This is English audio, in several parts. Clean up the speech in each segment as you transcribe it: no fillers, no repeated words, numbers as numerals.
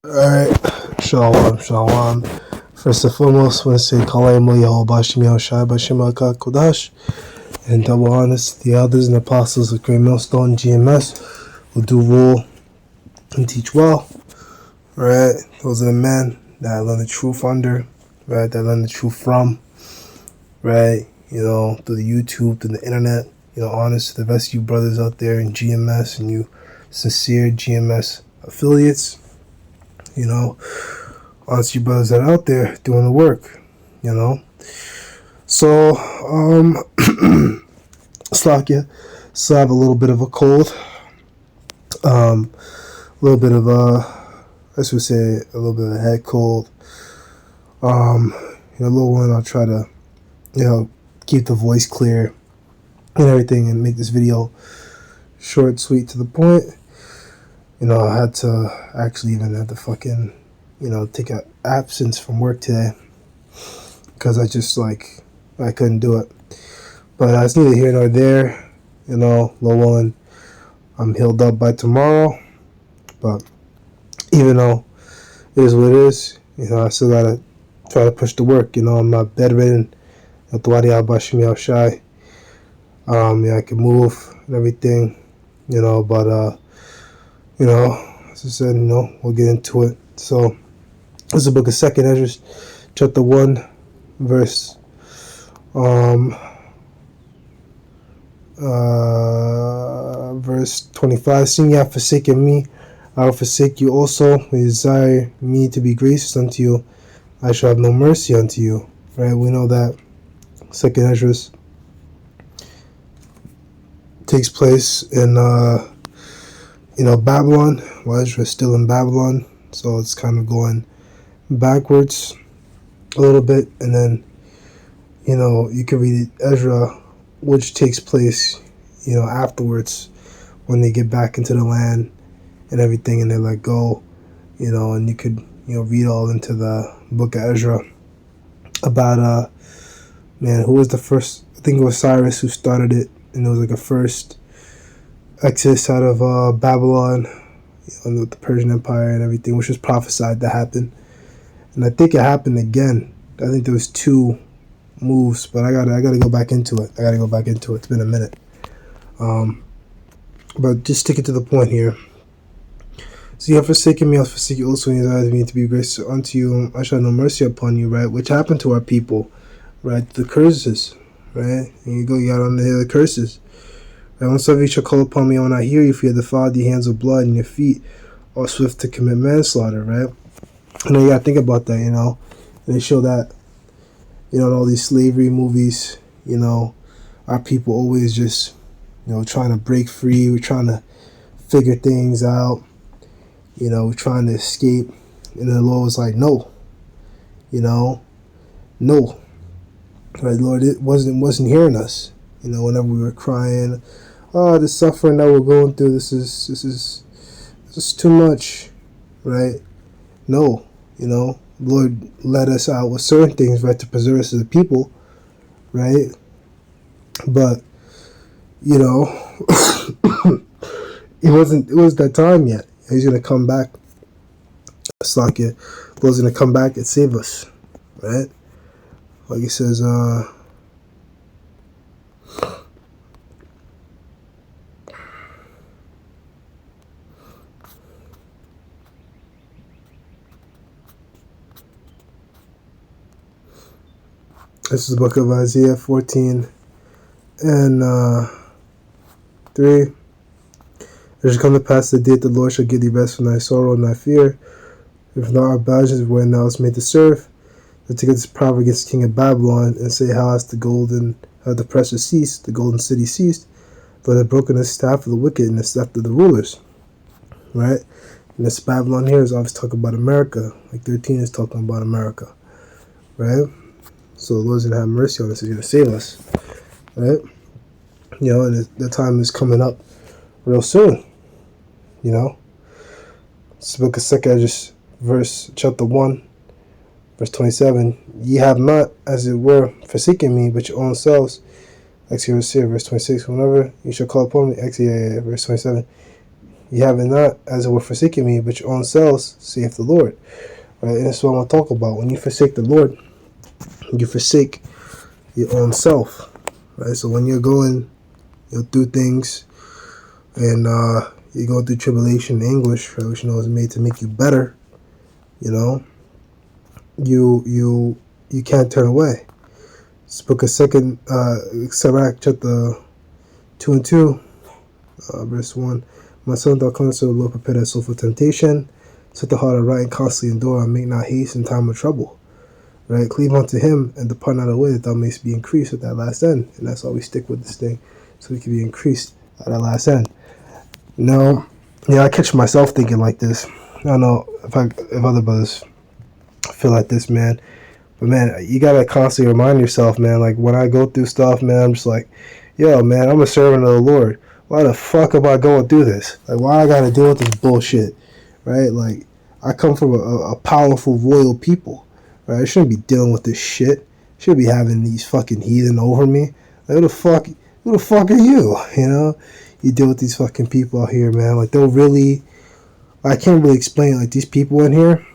Alright, Shalom, Shalom. First and foremost, I want to say Kalayim Yahweh Shai Bashim Kodash, and double honest, the elders and apostles of Great Millstone GMS who do rule and teach well. Right, those are the men that I learn the truth under, right, that I learn the truth from, right, through the YouTube, through the internet, honest to the rest of you brothers out there in GMS and you sincere GMS affiliates. Honestly, brothers that are out there doing the work, So, Slakia, so I have a little bit of a cold, a little bit of a head cold. A little one, I'll try to, keep the voice clear and everything and make this video short, sweet, to the point. I had to fucking, take an absence from work today because I couldn't do it. But it's neither here nor there, low one. I'm healed up by tomorrow, but even though it is what it is, I still gotta try to push the work. I'm not bedridden. I can move and everything, but as I said, we'll get into it. So, this is the book of 2nd Ezra, chapter 1, verse 25. Seeing ye have forsaken me, I will forsake you also. When you desire me to be gracious unto you, I shall have no mercy unto you. Right? We know that 2nd Ezra takes place in Babylon, while Ezra is still in Babylon, so it's kind of going backwards a little bit, and then you can read Ezra, which takes place afterwards when they get back into the land and everything and they let go, and you could read all into the book of Ezra about who was the first. I think it was Cyrus who started it, and it was like a first exodus out of Babylon, with the Persian Empire and everything, which was prophesied to happen. And I think it happened again. I think there was 2 moves, but I gotta go back into it. It's been a minute. But just stick it to the point here. So you have forsaken me, I'll forsake you also, and you desire me to be gracious unto you. I shall have no mercy upon you, right? Which happened to our people, right? The curses, right? And you got on the curses. Right? One of you shall call upon me, I will not hear you, for you have defiled your hands with blood, and your feet are swift to commit manslaughter, right? And you gotta think about that, And they show that, in all these slavery movies, our people always just, trying to break free. We're trying to figure things out. We're trying to escape. And the Lord was like, no. No. Right, Lord, it wasn't hearing us. Whenever we were crying, oh, the suffering that we're going through, this is too much. Right? No. Lord let us out with certain things, right, to preserve us as a people, right? But it wasn't that time yet. He's gonna come back. Slakia, Lord's gonna come back and save us, right? Like he says, this is the book of Isaiah 14 and 3. It shall come to pass the day that the Lord shall give thee rest from thy sorrow and thy fear. If thou art bound wherein thou hast made to serve, to take this proverb against the king of Babylon, and say, how has the pressure ceased, the golden city ceased, but had broken the staff of the wicked and the staff of the rulers. Right? And this Babylon here is obviously talking about America. Like 13 is talking about America. Right? So the Lord's going to have mercy on us. He's going to save us. Right? And the time is coming up real soon. It's the book of 2nd Ezra, chapter 1, verse 27. Ye have not, as it were, forsaken me, but your own selves. Verse 26. Whenever you shall call upon me. Verse 27. You haven't not, as it were, forsaken me, but your own selves, saith the Lord. Right? And that's what I'm going to talk about. When you forsake the Lord, you forsake your own self. Right? So when you're going through things and you're going through tribulation and anguish, right, which you know is made to make you better, you know, you can't turn away. It's book of second Sirach chapter 2 and 2, verse 1. My son, thou comest to the Lord, prepare thy soul for temptation. Set the heart aright and constantly endure, and make not haste in time of trouble. Right? Cleave unto him and depart not away, that thou mayst be increased at that last end. And that's why we stick with this thing, so we can be increased at that last end. Now, I catch myself thinking like this. I don't know if other brothers feel like this, man. But man, you gotta constantly remind yourself, man. Like when I go through stuff, man, I'm just like, yo, man, I'm a servant of the Lord. Why the fuck am I going through this? Like, why I gotta deal with this bullshit, right? Like, I come from a powerful, royal people, right? I shouldn't be dealing with this shit. I shouldn't be having these fucking heathen over me. Like, who the fuck are you? You know, you deal with these fucking people out here, man. Like, they'll really, I can't really explain. Like, these people in here,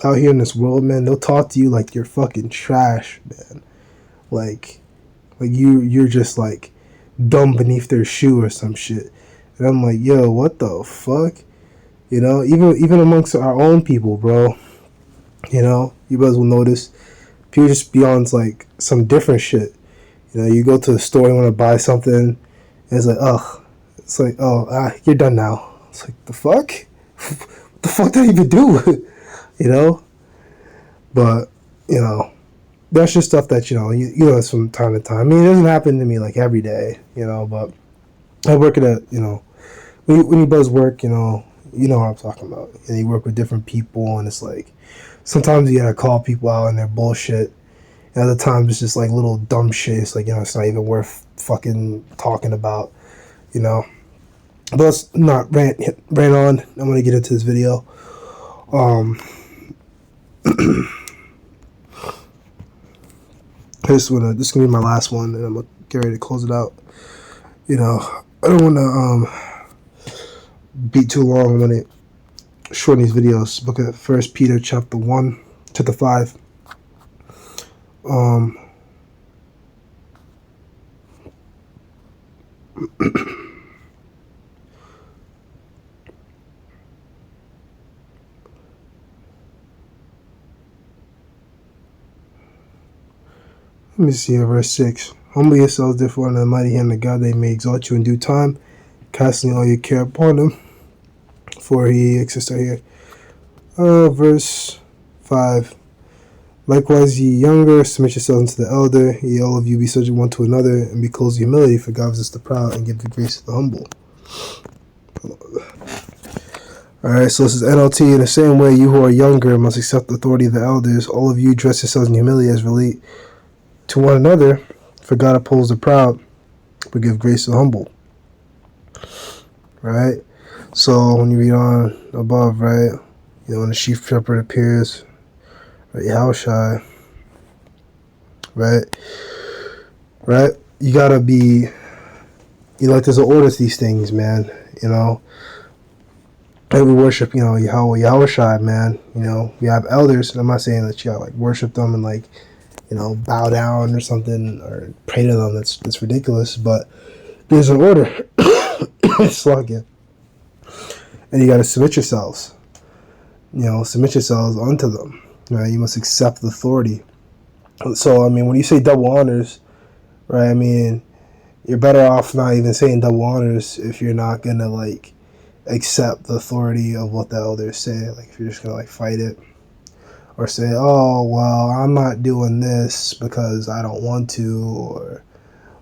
out here in this world, man, they'll talk to you like you're fucking trash, man. Like you're just like dumb beneath their shoe or some shit. And I'm like, yo, what the fuck? You know, even amongst our own people, bro. You know, you guys will notice people just be on like some different shit. You know, you go to the store, you want to buy something, and it's like, you're done now. It's like, the fuck? What the fuck did I even do? You know? But, you know, that's just stuff that, you know, from time to time. I mean, it doesn't happen to me like every day, you know, but I work at a, you know, when you buzz work, you know what I'm talking about. And you work with different people, and it's like, sometimes you gotta call people out on their bullshit. And other times it's just like little dumb shit. It's like, you know, it's not even worth fucking talking about, you know. But let's not rant on. I'm gonna get into this video. This is gonna be my last one, and I'm gonna get ready to close it out. You know, I don't want to be too long when it shorten these videos. Look at 1 Peter chapter 5. Let me see here, verse 6. Humble yourselves, therefore, under the mighty hand of God, that he may exalt you in due time, casting all your care upon him, for he exists right here. Verse 5. Likewise, ye younger, submit yourselves unto the elder. Ye all of you be subject one to another, and be clothed with humility, for God resists the proud, and give the grace to the humble. Alright, so this is NLT. In the same way, you who are younger must accept the authority of the elders. All of you dress yourselves in humility as relate to one another, for God opposes the proud, but give grace to the humble. Right? So when you read on above, right, you know, when the chief shepherd appears, right, Yahushai, right, you gotta be, you know, like there's an order to these things, man, you know. And we worship, you know, Yahushai, man, you know, we have elders, and I'm not saying that you gotta like worship them and like, you know, bow down or something or pray to them. That's ridiculous. But there's an order. Slug it. And you got to submit yourselves. You know, submit yourselves unto them. Right? You must accept the authority. So, I mean, when you say double honors, right, I mean, you're better off not even saying double honors if you're not going to, like, accept the authority of what the elders say. Like, if you're just going to, like, fight it. Or say, oh, well, I'm not doing this because I don't want to. Or,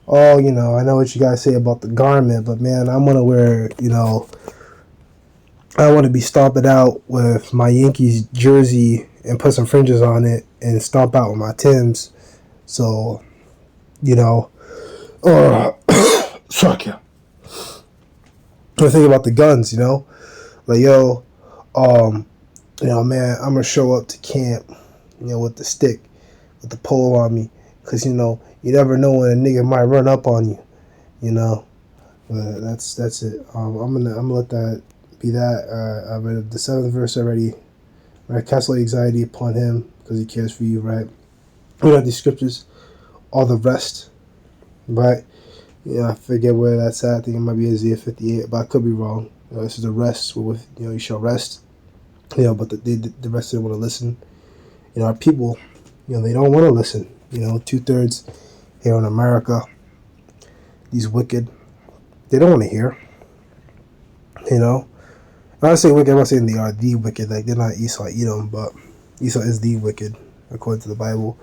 oh, you know, I know what you guys say about the garment, but man, I'm going to wear, you know, I want to be stomping out with my Yankees jersey and put some fringes on it and stomp out with my Timbs. So, you know, fuck yeah. I think about the guns, you know, like, yo, you know, man, I'm going to show up to camp, you know, with the stick, with the pole on me. Because, you know, you never know when a nigga might run up on you, you know. But that's it. I'm gonna let that be that. I read the 7th verse already. Right, cast all anxiety upon him because he cares for you. Right, we have these scriptures, all the rest. Right, I forget where that's at. I think it might be Isaiah 58, but I could be wrong. This is the rest. With you shall rest. But the rest didn't want to listen. Our people, they don't want to listen. 2/3 here in America, these wicked, they don't want to hear. When I say wicked, I'm not saying they are the wicked. Like, they're not Esau, Edom, but Esau is the wicked, according to the Bible.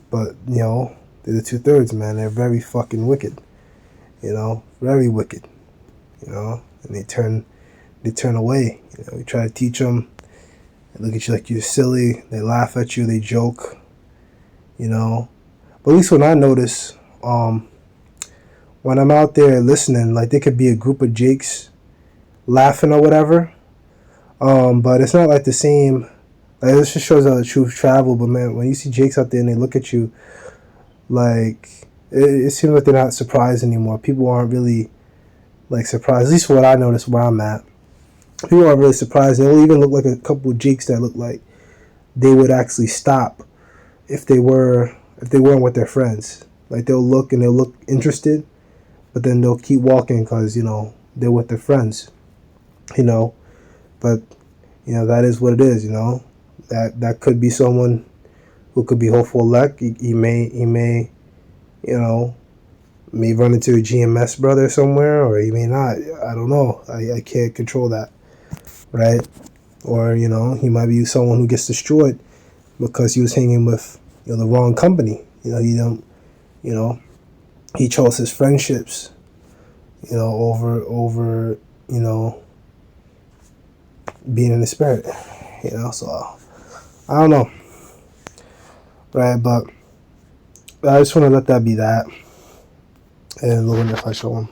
But, they're the 2/3, man. They're very fucking wicked. Very wicked. And they turn away. You try to teach them. They look at you like you're silly. They laugh at you. They joke. But at least when I notice, when I'm out there listening, like, there could be a group of jakes laughing or whatever. But it's not like the same. Like, this just shows how the truth travel. But man, when you see jakes out there and they look at you, like, it seems like they're not surprised anymore. People aren't really, like, surprised. At least what I noticed where I'm at. People aren't really surprised. They'll even look like a couple of jakes that look like they would actually stop if they weren't with their friends. Like, they'll look interested, but then they'll keep walking because they're with their friends. But that is what it is. That could be someone who could be hopeful elect. He may may run into a GMS brother somewhere, or he may not. I don't know. I can't control that, right? Or he might be someone who gets destroyed because he was hanging with the wrong company. He chose his friendships over being in the spirit. So I don't know, right? But I just want to let that be that, and look if I show him.